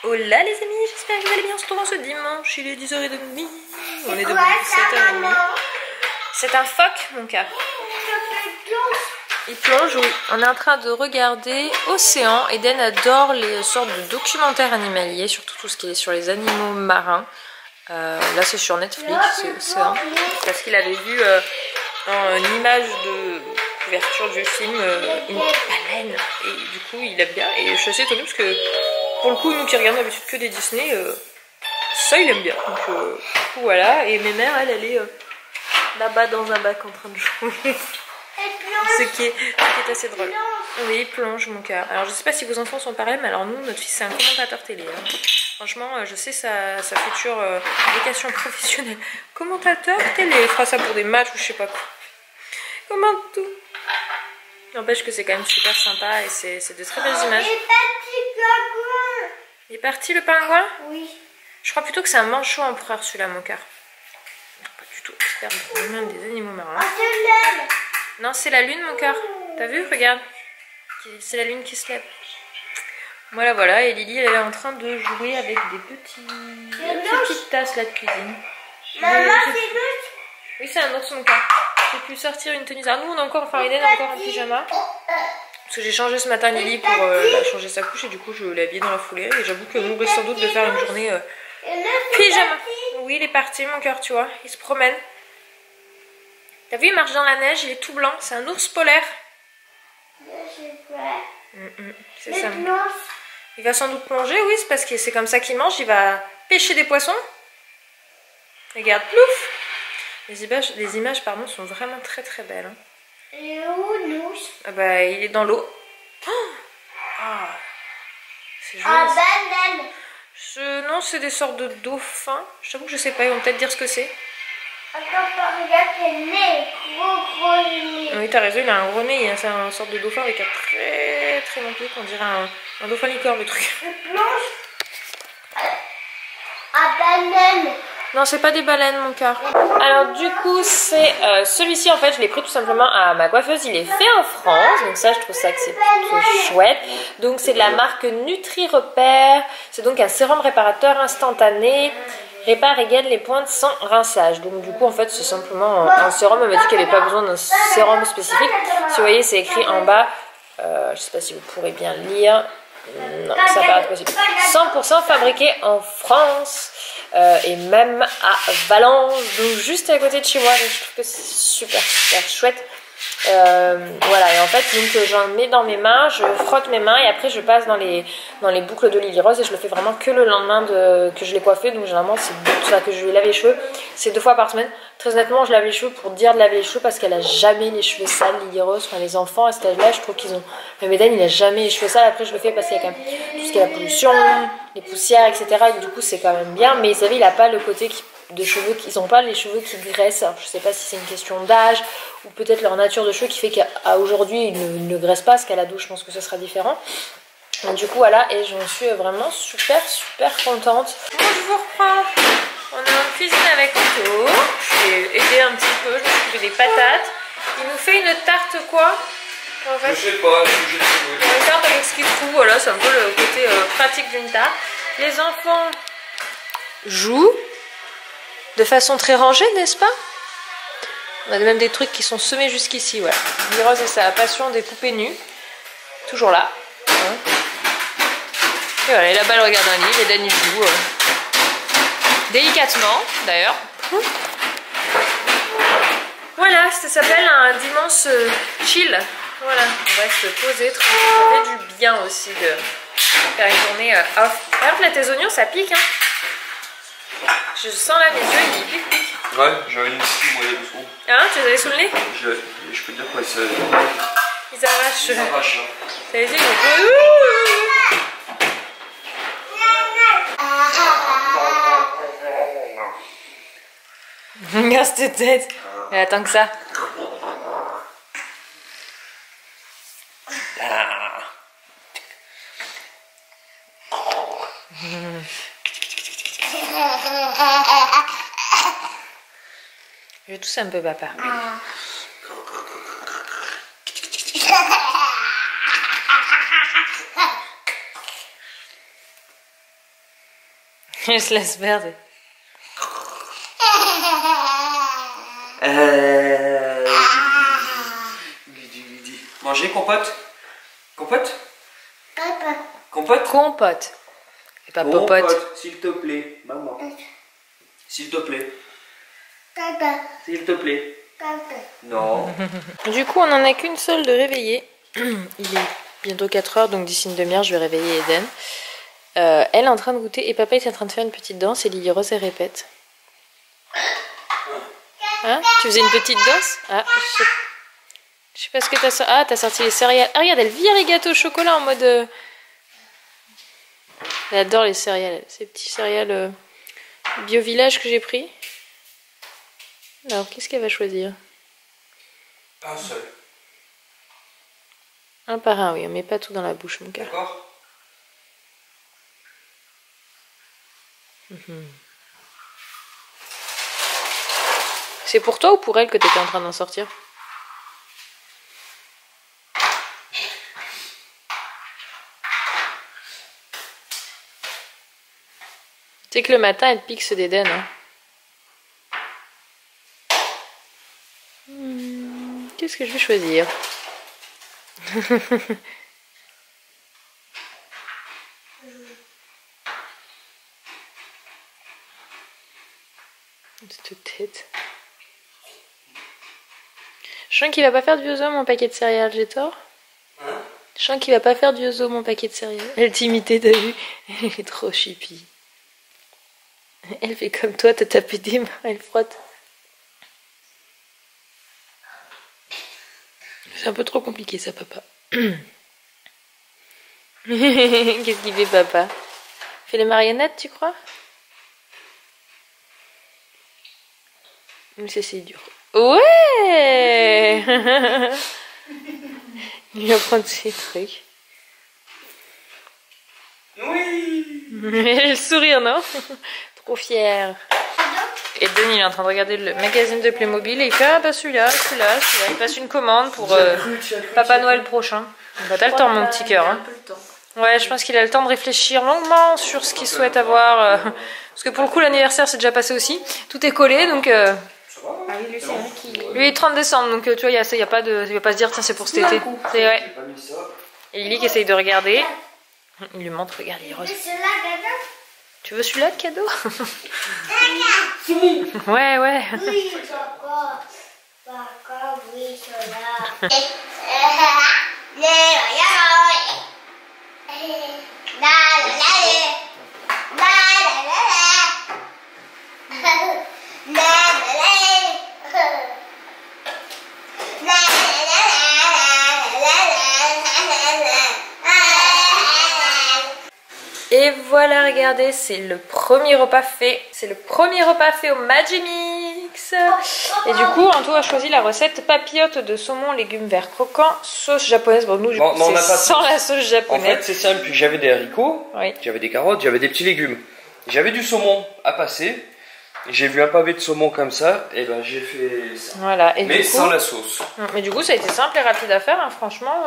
Hola les amis, j'espère que vous allez bien. On se retrouve ce dimanche, il est 10h30. On est debout 7h30. C'est un phoque mon cas. Il plonge, oui. On est en train de regarder Océan. Eden adore les sortes de documentaires animaliers, surtout tout ce qui est sur les animaux marins. Là c'est sur Netflix, c'est Océan. Parce qu'il avait vu en image de couverture du film une baleine. Et du coup il aime bien. Et je suis assez étonnée parce que pour le coup nous qui regardons d'habitude que des Disney, ça il aime bien. Donc du coup voilà. Et mes mères elle est là-bas dans un bac en train de jouer. Ce qui est assez drôle. Oui, plonge mon cœur. Alors je sais pas si vos enfants sont pareils, mais alors nous, notre fils c'est un commentateur télé. Hein. Franchement, je sais sa future vocation professionnelle. Commentateur télé, il fera ça pour des matchs ou je sais pas quoi. Comment tout. N'empêche que c'est quand même super sympa et c'est de très belles images. Il est parti le pingouin? Oui. Je crois plutôt que c'est un manchot empereur celui-là mon cœur. Pas du tout expert dans le monde des animaux marins. Non, c'est la lune, mon cœur. T'as vu? Regarde. C'est la lune qui se lève. Voilà, voilà. Et Lily, elle est en train de jouer avec des petites tasses là de cuisine. Maman, c'est l'ours? Oui, c'est un ours, mon cœur. J'ai pu sortir une tenue. Alors, nous, on a encore, enfin, Eden a encore un pyjama. Parce que j'ai changé ce matin Lily pour changer sa couche. Et du coup, je l'ai habillée dans la foulée. Et j'avoue que nous, on risque sans doute de faire une journée pyjama. Oui, il est parti, mon cœur, tu vois. Il se promène. T'as vu, il marche dans la neige, il est tout blanc, c'est un ours polaire. C'est ça. Il va sans doute plonger, oui, c'est parce que c'est comme ça qu'il mange, il va pêcher des poissons. Regarde, plouf. Les images pardon, sont vraiment très très belles. Hein. Et où l'ours? Ah bah, il est dans l'eau. Oh ah, c'est joli. Ah, banane. Non, c'est des sortes de dauphins. Je t'avoue que je sais pas, ils vont peut-être dire ce que c'est. Attends, regarde quel nez, gros nez. Oui, t'as raison, il a un gros nez, c'est une sorte de dauphin avec un très très long pied, on dirait un dauphin licorne le truc. Je plonge à baleine. Non, c'est pas des baleines mon cœur. Alors du coup, c'est celui-ci en fait, je l'ai pris tout simplement à ma coiffeuse, il est fait en France, donc ça je trouve ça que c'est plutôt chouette. Donc c'est de la marque Nutri-Repère, c'est donc un sérum réparateur instantané. Répare et gaine les pointes sans rinçage. Donc du coup en fait c'est simplement un sérum. Elle m'a dit qu'elle n'avait pas besoin d'un sérum spécifique. Si vous voyez c'est écrit en bas, je sais pas si vous pourrez bien lire. Non, ça paraît possible. 100% fabriqué en France et même à Valence, donc juste à côté de chez moi. Donc je trouve que c'est super super chouette. Voilà, et en fait donc j'en mets dans mes mains, je frotte mes mains et après je passe dans les boucles de Lily Rose et je le fais vraiment que le lendemain que je l'ai coiffé. Donc généralement c'est ça que je vais laver les cheveux, c'est 2 fois par semaine. Très honnêtement je lave les cheveux pour dire de laver les cheveux parce qu'elle a jamais les cheveux sales Lily Rose. Enfin les enfants à cet âge là je trouve qu'ils ont, même Eden il a jamais les cheveux sales. Après je le fais parce qu'il y a quand même tout ce qui est la pollution, les poussières etc. Et du coup c'est quand même bien, mais vous savez il a pas le côté de cheveux, ils n'ont pas les cheveux qui graissent. Alors, je sais pas si c'est une question d'âge ou peut-être leur nature de cheveux qui fait qu'à aujourd'hui ils ne graissent pas, parce qu'à la douche je pense que ce sera différent. Donc, du coup voilà, et j'en suis vraiment super super contente. Bon, je vous reprends. On est en cuisine avec Otto. J'ai aidé un petit peu, je me suis occupé des patates. Il nous fait une tarte quoi en fait? Je sais pas, une tarte avec ce qu'il trouve, voilà, c'est un peu le côté pratique d'une tarte. Les enfants jouent de façon très rangée, n'est-ce pas? On a même des trucs qui sont semés jusqu'ici, voilà. Rose et sa passion des poupées nues. Toujours là. Hein. Et voilà, et là-bas, elle regarde un livre et Dany joue. Délicatement, d'ailleurs. Voilà, ça s'appelle un dimanche chill. Voilà, on reste posé. Ça fait du bien aussi de faire une journée off. Par exemple, là, tes oignons, ça pique, hein. Je sens là mes yeux, ils piquent. Ouais, j'avais une petite moyenne dessous. Ah, tu les avais sous le nez? Je peux dire quoi, ça. Ils arrachent. Ils arrachent. Ça veut dire qu'ils regarde cette tête. Elle attend que ça. Je vais tousser un peu, papa. Ah. Elle se laisse faire. Manger, compote. Compote. Papa. Compote. Compote. Et pas popote. Compote, s'il te plaît, maman. S'il te plaît. Papa. S'il te plaît. Papa. Non. Du coup, on n'en a qu'une seule de réveiller. Il est bientôt 4 h, donc d'ici une demi-heure, je vais réveiller Eden. Elle est en train de goûter et papa est en train de faire une petite danse et Lily Rose elle répète. Hein? Tu faisais une petite danse? Ah, je sais pas ce que t'as sorti. Ah, t'as sorti les céréales. Ah, regarde, elle vire les gâteaux au chocolat en mode... Elle adore les céréales. Ces petits céréales bio village que j'ai pris. Alors, qu'est-ce qu'elle va choisir? Un seul. Un par un, oui. On met pas tout dans la bouche, mon cœur. D'accord. C'est pour toi ou pour elle que t'étais en train d'en sortir? Tu sais que le matin, elle pique ce d'Eden. Hein. Qu'est-ce que je vais choisir? Cette tête. Je sens qu'il va pas faire du ozo mon paquet de céréales, j'ai tort? Hein? Je sens qu'il va pas faire du ozo mon paquet de céréales. Elle t'imitait, t'as vu? Elle est trop chippie. Elle fait comme toi, t'as tapé des mains, elle frotte. C'est un peu trop compliqué ça, papa. Qu'est-ce qu'il fait, papa? Fait les marionnettes, tu crois? Mais c'est dur. Ouais. Il va prendre ses trucs. Oui. Le sourire, non? Trop fier. Et Denis il est en train de regarder le magazine de Playmobil et il fait ah bah celui-là. Il passe une commande pour Papa Noël prochain. Bah t'as le temps mon petit cœur. Hein. Ouais, je pense qu'il a le temps de réfléchir longuement sur ce qu'il souhaite avoir. Parce que pour le coup l'anniversaire c'est déjà passé aussi. Tout est collé donc... Lui est 30 décembre donc tu vois il va pas se dire tiens c'est pour cet été. C'est ouais. Et Lily qui essaye de regarder. Il lui montre, regarde il rose. Tu veux celui-là de cadeau? Ouais, ouais. Oui, papa. Papa, oui, celui-là. Et voilà, regardez, c'est le premier repas fait. C'est le premier repas fait au Magimix. Et du coup, Anto a choisi la recette papillote de saumon, légumes verts croquants, sauce japonaise. Bon, nous, c'est sans la sauce japonaise. En fait, c'est simple. J'avais des haricots, oui. J'avais des carottes, j'avais des petits légumes. J'avais du saumon à passer. J'ai vu un pavé de saumon comme ça, et ben j'ai fait ça. Voilà. Et mais du coup, sans la sauce. Mais du coup, ça a été simple et rapide à faire, hein, franchement.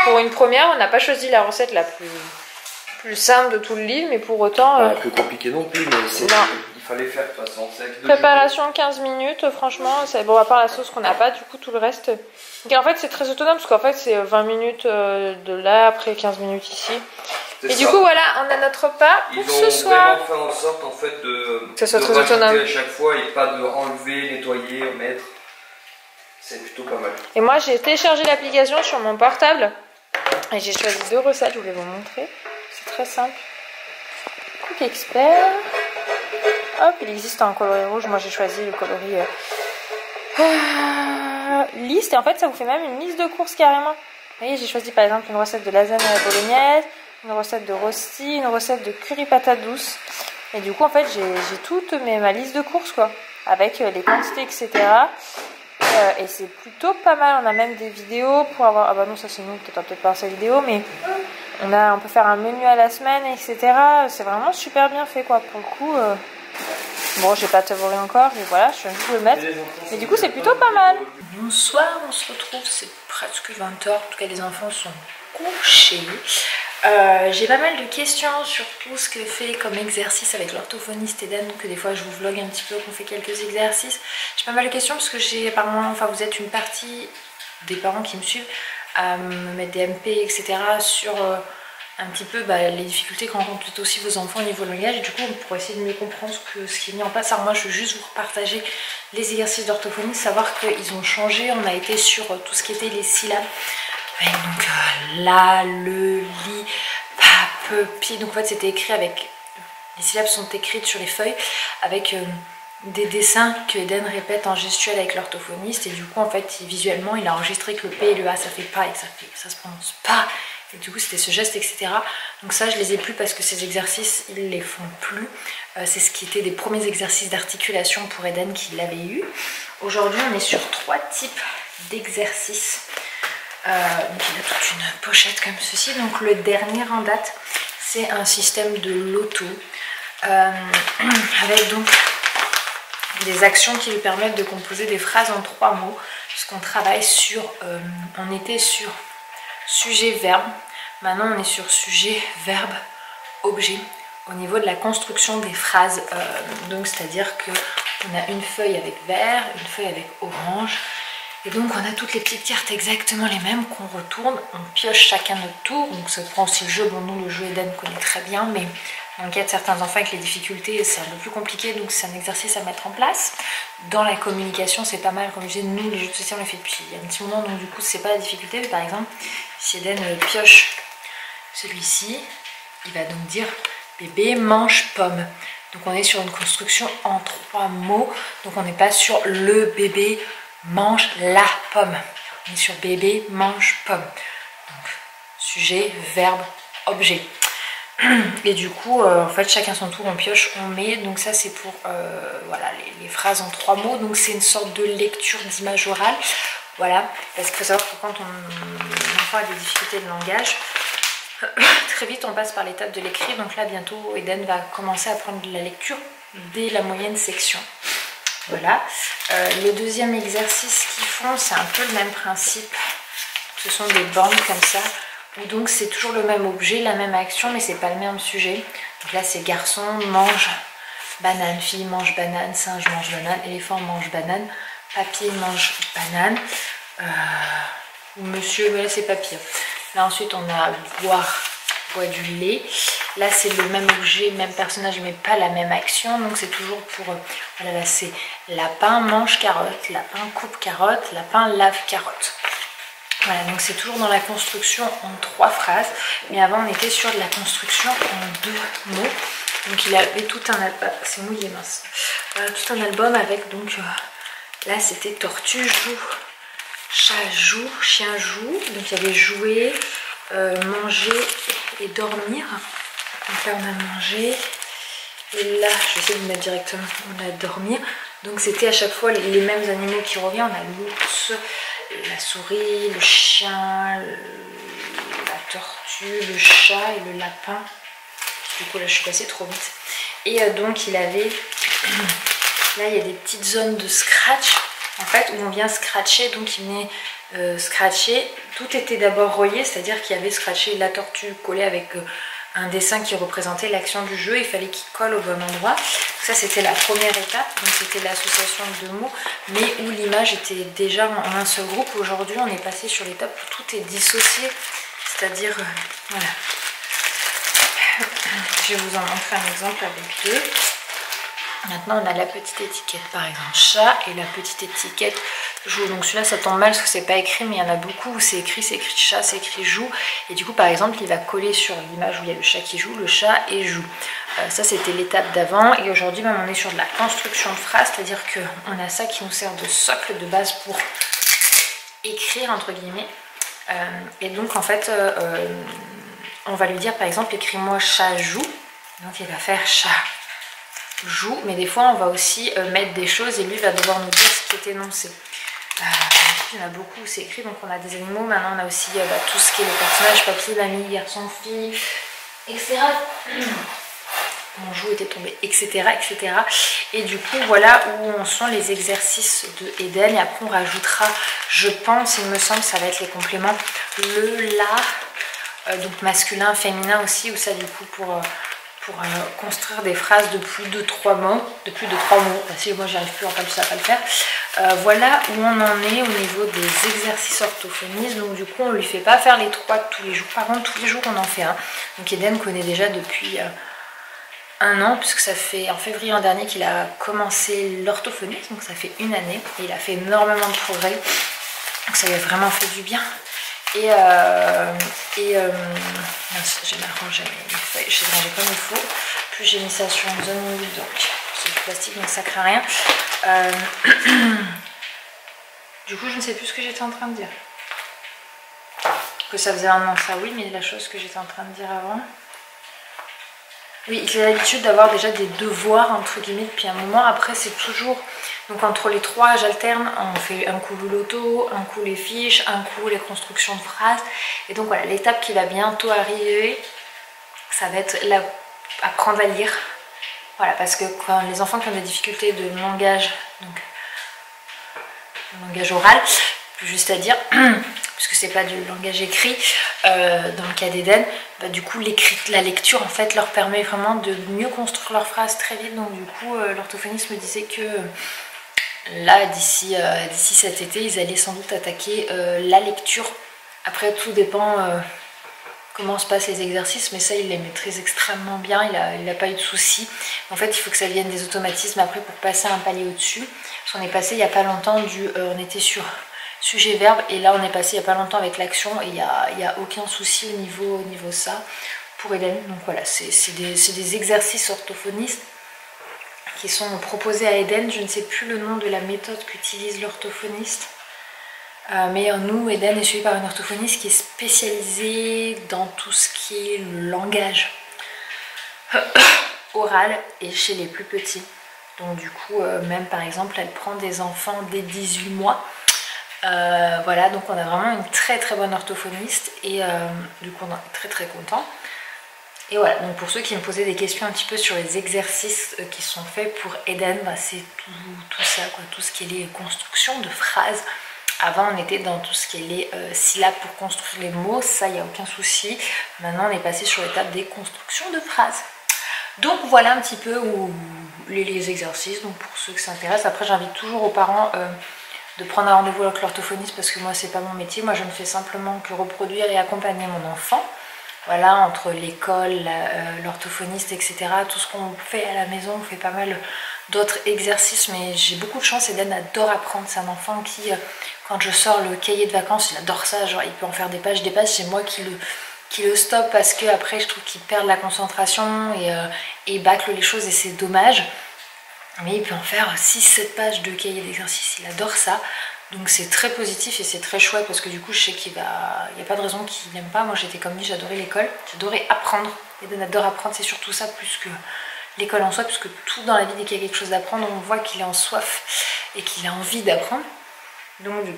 Pour une première, on n'a pas choisi la recette la plus simple de tout le livre, mais pour autant... Pas plus compliqué non plus, mais il fallait faire de toute façon. Préparation 15 minutes, franchement, c'est bon à part la sauce qu'on n'a pas, du coup tout le reste... Donc, en fait c'est très autonome, parce qu'en fait c'est 20 minutes de là, après 15 minutes ici. Et du coup voilà, on a notre repas pour ce soir. Ils ont vraiment fait en sorte en fait de ça soit très autonome à chaque fois et pas de enlever, nettoyer, remettre. C'est plutôt pas mal. Et moi j'ai téléchargé l'application sur mon portable et j'ai choisi 2 recettes, je voulais vous montrer. C'est très simple. Cook Expert. Hop, il existe un coloris rouge. Moi, j'ai choisi le coloris liste. Et en fait, ça vous fait même une liste de courses carrément. Vous voyez, j'ai choisi par exemple une recette de lasagne à la bolognaise, une recette de rosti, une recette de curry patate douce. Et du coup, en fait, j'ai toute ma liste de courses, quoi. Avec les quantités, etc. Et c'est plutôt pas mal. On a même des vidéos pour avoir... Ah bah non, ça c'est nous, peut-être pas sa vidéo, mais... On peut faire un menu à la semaine, etc. C'est vraiment super bien fait, quoi. Pour le coup, bon, j'ai pas tabouré encore, mais voilà, je viens juste de le mettre. Mais du coup, c'est plutôt pas mal. Bonsoir, on se retrouve, c'est presque 20 h. En tout cas, les enfants sont couchés. J'ai pas mal de questions sur tout ce que fait comme exercice avec l'orthophoniste Eden, que des fois je vous vlog un petit peu, qu'on fait quelques exercices. J'ai pas mal de questions parce que j'ai apparemment, enfin vous êtes une partie des parents qui me suivent à me mettre des MP, etc. sur un petit peu les difficultés que rencontrent peut-être aussi vos enfants au niveau langage. Et du coup, pour essayer de mieux comprendre ce qui est mis en place, alors moi je veux juste vous partager les exercices d'orthophonie, savoir qu'ils ont changé. On a été sur tout ce qui était les syllabes. Avec donc la, le, li, pa, pe, pi. Donc en fait c'était écrit avec, les syllabes sont écrites sur les feuilles avec des dessins que Eden répète en gestuel avec l'orthophoniste. Et du coup en fait visuellement il a enregistré que le P et le A ça fait pas et que ça se prononce pas. Et du coup c'était ce geste, etc. Donc ça je les ai plus parce que ces exercices ils les font plus. C'est ce qui était des premiers exercices d'articulation pour Eden qu'il avait eu. Aujourd'hui on est sur 3 types d'exercices. Donc il a toute une pochette comme ceci. Donc le dernier en date c'est un système de loto avec donc des actions qui lui permettent de composer des phrases en 3 mots, puisqu'on travaille sur on était sur sujet verbe, maintenant on est sur sujet verbe objet au niveau de la construction des phrases. Donc c'est à dire que on a une feuille avec vert, une feuille avec orange. Et donc on a toutes les petites cartes exactement les mêmes qu'on retourne, on pioche chacun notre tour, donc ça prend aussi le jeu. Bon nous le jeu Eden connaît très bien, mais dans le cas de certains enfants avec les difficultés c'est un peu plus compliqué, donc c'est un exercice à mettre en place. Dans la communication c'est pas mal, comme je disais, nous les jeux de société on les fait depuis un petit moment, donc du coup c'est pas la difficulté. Mais par exemple si Eden pioche celui-ci, il va donc dire bébé mange pomme. Donc on est sur une construction en 3 mots, donc on n'est pas sur le bébé mange la pomme, on est sur bébé mange pomme. Donc sujet, verbe, objet. Et du coup en fait chacun son tour, on pioche, on met. Donc ça c'est pour voilà, les phrases en 3 mots. Donc c'est une sorte de lecture d'image orale. Voilà, parce qu'il faut savoir que quand un enfant a des difficultés de langage, très vite on passe par l'étape de l'écrire. Donc là bientôt Eden va commencer à prendre de la lecture dès la moyenne section. Voilà. Le deuxième exercice qu'ils font, c'est un peu le même principe. Ce sont des bandes comme ça, où donc c'est toujours le même objet, la même action, mais c'est pas le même sujet. Donc là c'est garçon mange banane, fille mange banane, singe mange banane, éléphant mange banane, papier mange banane, ou monsieur, mais là c'est papier. Là ensuite on a boire du lait. Là c'est le même objet, même personnage, mais pas la même action. Donc c'est toujours pour, voilà, là c'est lapin mange carotte, lapin coupe carotte, lapin lave carotte. Voilà, donc c'est toujours dans la construction en 3 phrases. Mais avant on était sur de la construction en 2 mots. Donc il avait tout un album, c'est mouillé mince. Tout un album avec donc, là c'était tortue joue, chat joue, chien joue. Donc il y avait jouer, manger et dormir. Donc là on a mangé, et là je vais essayer de vous mettre directement, on a dormir. Donc c'était à chaque fois les mêmes animaux qui reviennent. On a l'ours, la souris, le chien, la tortue, le chat et le lapin. Du coup là je suis passée trop vite. Et donc il avait, là il y a des petites zones de scratch en fait où on vient scratcher. Donc il venait scratcher, tout était d'abord relié, c'est à dire qu'il y avait scratché la tortue collée avec un dessin qui représentait l'action du jeu. Il fallait qu'il colle au bon endroit. Ça c'était la première étape, donc c'était l'association de 2 mots, mais où l'image était déjà en un seul groupe. Aujourd'hui on est passé sur l'étape où tout est dissocié, c'est-à-dire voilà. Je vais vous en montrer un exemple avec 2. Maintenant on a la petite étiquette par exemple chat et la petite étiquette joue. Donc celui-là ça tombe mal parce que c'est pas écrit, mais il y en a beaucoup où c'est écrit chat, c'est écrit joue. Et du coup par exemple il va coller sur l'image où il y a le chat qui joue, le chat et joue. Ça c'était l'étape d'avant. Et aujourd'hui même on est sur de la construction de phrases, c'est-à-dire qu'on a ça qui nous sert de socle de base pour écrire entre guillemets. Et donc en fait on va lui dire par exemple écris-moi chat joue. Donc il va faire chat joue, mais des fois on va aussi mettre des choses et lui va devoir nous dire ce qui est énoncé. Il y en a beaucoup où c'est écrit, donc on a des animaux. Maintenant on a aussi tout ce qui est le personnage, papier, mamie, garçon, fille, etc. Mon joue était tombé, etc., etc. Et du coup voilà où en sont les exercices de Eden. Et après on rajoutera, je pense, il me semble, ça va être les compléments, le, la, donc masculin, féminin aussi, ou ça du coup pour construire des phrases de plus de 3 mots. Si moi j'y arrive plus, enfin ça va pas le faire. Voilà où on en est au niveau des exercices orthophonistes. Donc du coup on lui fait pas faire les 3 tous les jours. Par contre tous les jours on en fait un. Donc Eden connaît déjà depuis 1 an, puisque ça fait en février l'an dernier qu'il a commencé l'orthophonisme. Donc ça fait 1 année et il a fait énormément de progrès. Donc ça lui a vraiment fait du bien. J'ai mal rangé mes feuilles, j'ai rangé comme il faut. Plus j'ai mis ça sur une zone humide, donc c'est du plastique donc ça craint rien. Du coup je ne sais plus ce que j'étais en train de dire. Que ça faisait 1 an ça oui, mais la chose que j'étais en train de dire avant. Oui, il a l'habitude d'avoir déjà des devoirs entre guillemets depuis un moment. Après c'est toujours, donc entre les 3 j'alterne, on fait un coup l'auto, un coup les fiches, un coup les constructions de phrases. Et donc voilà, l'étape qui va bientôt arriver, ça va être apprendre à lire. Voilà, parce que quand les enfants qui ont des difficultés de langage, donc langage oral, plus juste à dire, puisque c'est pas du langage écrit, dans le cas d'Eden, bah, du coup la lecture en fait leur permet vraiment de mieux construire leurs phrases très vite. Donc du coup l'orthophoniste me disait que là d'ici cet été ils allaient sans doute attaquer la lecture. Après tout dépend comment se passent les exercices, mais ça il les maîtrise extrêmement bien, il n'a pas eu de soucis. En fait il faut que ça vienne des automatismes après pour passer un palier au-dessus. Parce qu'on est passé il n'y a pas longtemps on était sur sujet verbe et là on est passé il n'y a pas longtemps avec l'action et il n'y a aucun souci au niveau ça pour Eden. Donc voilà, c'est des exercices orthophonistes qui sont proposés à Eden. Je ne sais plus le nom de la méthode qu'utilise l'orthophoniste, mais nous Eden est suivi par une orthophoniste qui est spécialisée dans tout ce qui est le langage oral et chez les plus petits. Donc du coup même par exemple elle prend des enfants dès 18 mois. Voilà, donc on a vraiment une très très bonne orthophoniste et du coup on est très très content. Et voilà, donc pour ceux qui me posaient des questions un petit peu sur les exercices qui sont faits pour Eden, bah, c'est tout ça, quoi, tout ce qui est les constructions de phrases. Avant on était dans tout ce qui est les syllabes pour construire les mots, ça il n'y a aucun souci. Maintenant on est passé sur l'étape des constructions de phrases. Donc voilà un petit peu où les exercices, donc pour ceux qui s'intéressent. Après j'invite toujours aux parents de prendre un rendez-vous avec l'orthophoniste parce que moi c'est pas mon métier, moi je ne fais simplement que reproduire et accompagner mon enfant. Voilà, entre l'école, l'orthophoniste, etc. Tout ce qu'on fait à la maison, on fait pas mal d'autres exercices, mais j'ai beaucoup de chance. Eden adore apprendre, c'est un enfant qui, quand je sors le cahier de vacances, il adore ça, genre il peut en faire des pages, c'est moi qui le stoppe parce que après je trouve qu'il perd la concentration et bâcle les choses et c'est dommage. Mais il peut en faire 6-7 pages de cahier d'exercice, il adore ça. Donc c'est très positif et c'est très chouette parce que du coup je sais qu'il n'y a pas de raison qu'il n'aime pas. Moi j'étais comme lui, j'adorais l'école, j'adorais apprendre. Eden adore apprendre, c'est surtout ça plus que l'école en soi, puisque tout dans la vie dès qu'il y a quelque chose d'apprendre, on voit qu'il est en soif et qu'il a envie d'apprendre. Donc du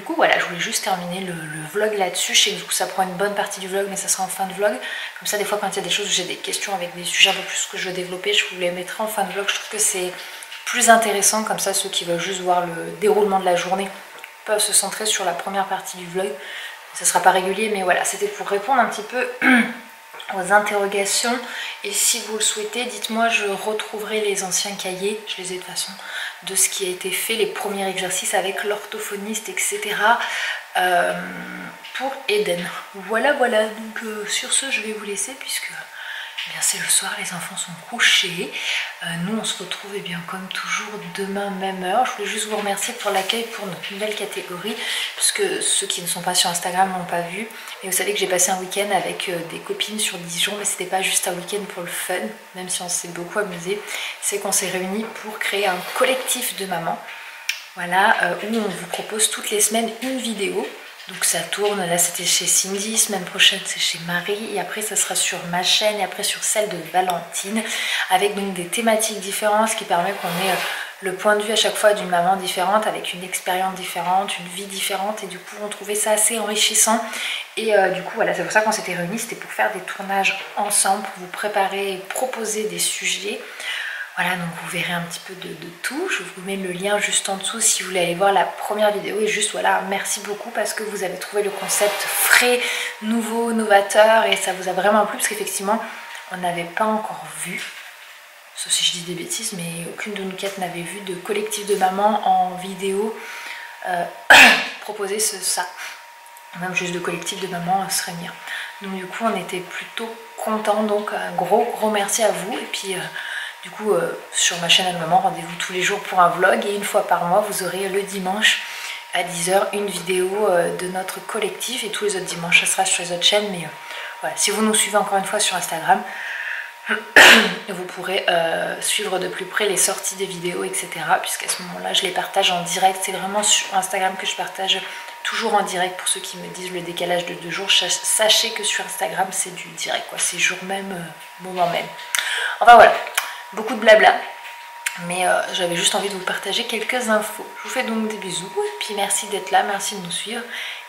coup voilà, je voulais juste terminer le vlog là-dessus. Je sais que du coup ça prend une bonne partie du vlog, mais ça sera en fin de vlog. Comme ça des fois quand il y a des choses où j'ai des questions avec des sujets un peu plus que je veux développer, je vous les mettrai en fin de vlog. Je trouve que c'est plus intéressant, comme ça ceux qui veulent juste voir le déroulement de la journée peuvent se centrer sur la première partie du vlog. Ça sera pas régulier, mais voilà, c'était pour répondre un petit peu aux interrogations. Et si vous le souhaitez, dites-moi, je retrouverai les anciens cahiers, je les ai de toute façon, de ce qui a été fait, les premiers exercices avec l'orthophoniste, etc. Pour Eden. Voilà, donc sur ce je vais vous laisser puisque eh bien c'est le soir, les enfants sont couchés. Nous on se retrouve bien comme toujours demain même heure. Je voulais juste vous remercier pour l'accueil pour notre nouvelle catégorie, puisque ceux qui ne sont pas sur Instagram n'ont pas vu. Et vous savez que j'ai passé un week-end avec des copines sur Dijon, mais c'était pas juste un week-end pour le fun, même si on s'est beaucoup amusé. C'est qu'on s'est réunis pour créer un collectif de mamans. Voilà, où on vous propose toutes les semaines une vidéo. Donc ça tourne, là c'était chez Cindy, semaine prochaine c'est chez Marie, et après ça sera sur ma chaîne, et après sur celle de Valentine, avec donc des thématiques différentes, ce qui permet qu'on ait le point de vue à chaque fois d'une maman différente, avec une expérience différente, une vie différente, et du coup on trouvait ça assez enrichissant. Et du coup voilà, c'est pour ça qu'on s'était réunis, c'était pour faire des tournages ensemble, pour vous préparer et proposer des sujets. Voilà, donc vous verrez un petit peu de tout. Je vous mets le lien juste en dessous si vous voulez aller voir la première vidéo. Et juste voilà, merci beaucoup parce que vous avez trouvé le concept frais, nouveau, novateur et ça vous a vraiment plu parce qu'effectivement, on n'avait pas encore vu, sauf si je dis des bêtises, mais aucune de nous quatre n'avait vu de collectif de mamans en vidéo proposer ça. Même juste de collectif de mamans se réunir. Donc du coup, on était plutôt contents. Donc un gros merci à vous. Et puis... du coup, sur ma chaîne à maman, rendez-vous tous les jours pour un vlog et une fois par mois, vous aurez le dimanche à 10 h une vidéo de notre collectif et tous les autres dimanches, ça sera sur les autres chaînes. Mais voilà, si vous nous suivez encore une fois sur Instagram, vous pourrez suivre de plus près les sorties des vidéos, etc. Puisqu'à ce moment-là, je les partage en direct. C'est vraiment sur Instagram que je partage toujours en direct. Pour ceux qui me disent le décalage de 2 jours, sachez que sur Instagram, c'est du direct, quoi. C'est jour même, moment même. Enfin voilà. Beaucoup de blabla, mais j'avais juste envie de vous partager quelques infos. Je vous fais donc des bisous, et puis merci d'être là, merci de nous suivre,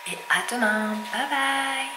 et à demain, bye bye.